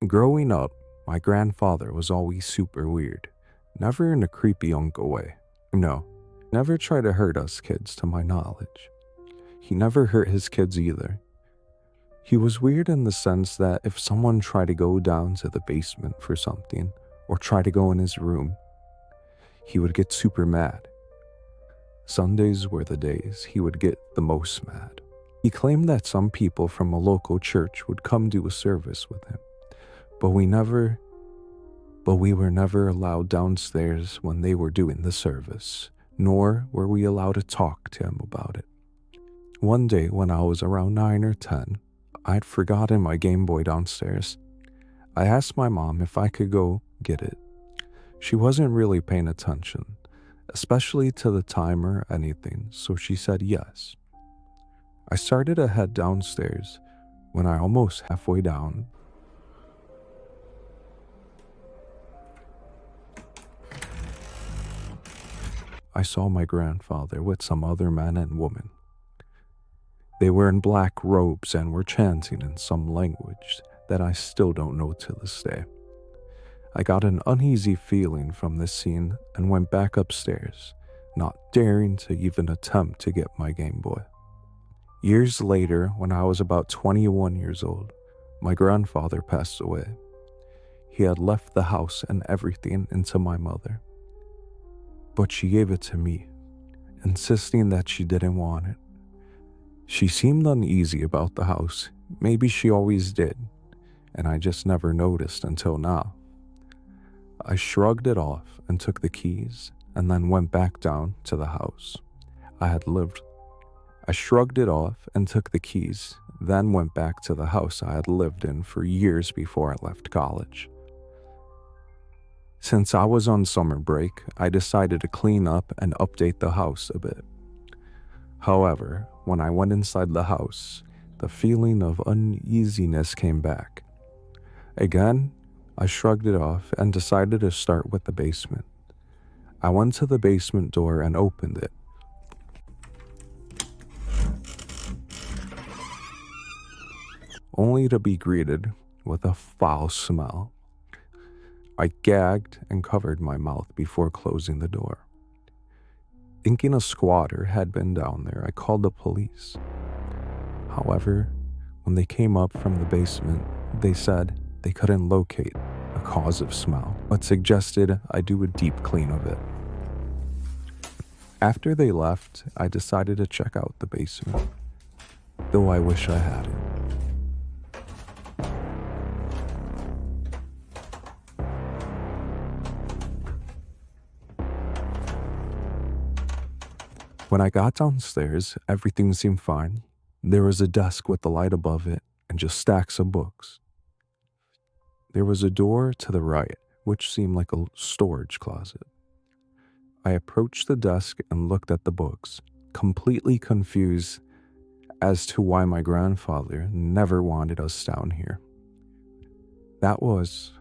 Growing up, my grandfather was always super weird, never in a creepy uncle way. No, never tried to hurt us kids to my knowledge. He never hurt his kids either. He was weird in the sense that if someone tried to go down to the basement for something, or try to go in his room, he would get super mad. Sundays were the days he would get the most mad. He claimed that some people from a local church would come do a service with him, but we were never allowed downstairs when they were doing the service, nor were we allowed to talk to him about it. One day when I was around 9 or 10, I'd forgotten my Game Boy downstairs. I asked my mom if I could go get it. She wasn't really paying attention, especially to the time or anything, so she said yes. I started to head downstairs. When I almost halfway down, I saw my grandfather with some other man and woman. They were in black robes and were chanting in some language that I still don't know to this day. I got an uneasy feeling from this scene and went back upstairs, not daring to even attempt to get my Game Boy. Years later, when I was about 21 years old, my grandfather passed away. He had left the house and everything into my mother, but she gave it to me, insisting that she didn't want it. She seemed uneasy about the house. Maybe she always did, and I just never noticed until now. I shrugged it off and took the keys and then went back down to the house I had lived. I shrugged it off and took the keys, then went back to the house I had lived in for years before I left college. Since I was on summer break, I decided to clean up and update the house a bit. However, when I went inside the house, the feeling of uneasiness came back. Again, I shrugged it off and decided to start with the basement. I went to the basement door and opened it. Only to be greeted with a foul smell. I gagged and covered my mouth before closing the door. Thinking a squatter had been down there, I called the police. However, when they came up from the basement, they said they couldn't locate a cause of smell, but suggested I do a deep clean of it. After they left, I decided to check out the basement, though I wish I hadn't. When I got downstairs, everything seemed fine. There was a desk with the light above it and just stacks of books. There was a door to the right, which seemed like a storage closet. I approached the desk and looked at the books, completely confused as to why my grandfather never wanted us down here. That was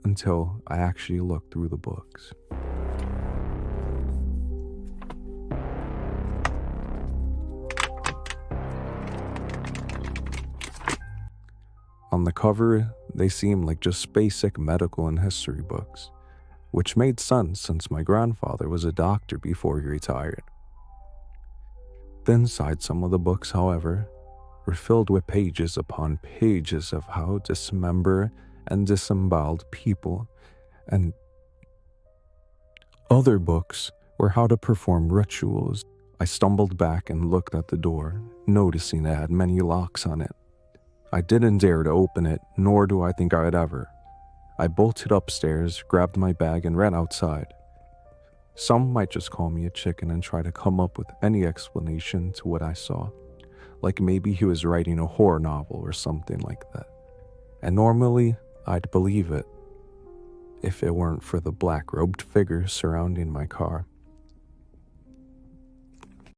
until I actually looked through the books. On the cover, they seemed like just basic medical and history books, which made sense since my grandfather was a doctor before he retired. The inside some of the books, however, were filled with pages upon pages of how to dismember and disemboweled people, and other books were how to perform rituals. I stumbled back and looked at the door, noticing it had many locks on it. I didn't dare to open it, nor do I think I'd ever. I bolted upstairs, grabbed my bag, and ran outside. Some might just call me a chicken and try to come up with any explanation to what I saw, like maybe he was writing a horror novel or something like that. And normally, I'd believe it, if it weren't for the black-robed figure surrounding my car.